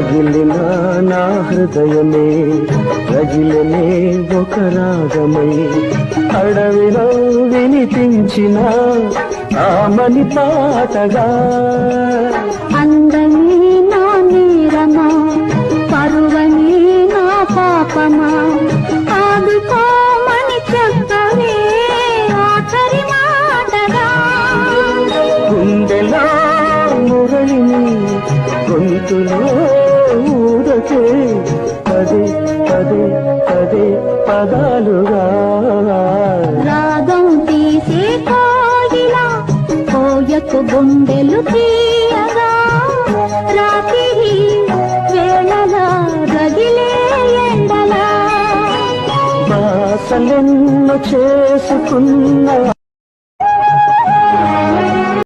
రగిలిన నా హృదయమే రగిలనే ఒక రాగమై అడవిలో వినిపించిన ఆమని పాటగా అందమే నా నేరమా పరువనే నా పాపమా ఆదుకోమని చెప్పవే ఆఖరి మాటగా గుండెలో మురళిని గొంతులో ఊరకే పదే పదే పదే పదాలుగా రాగం తీసే కోయిలా కోయకు గుండెలు తీయగా రాత్రి వేళలా రగిలే ఎండలా బాసలెన్ను చేసుకున్న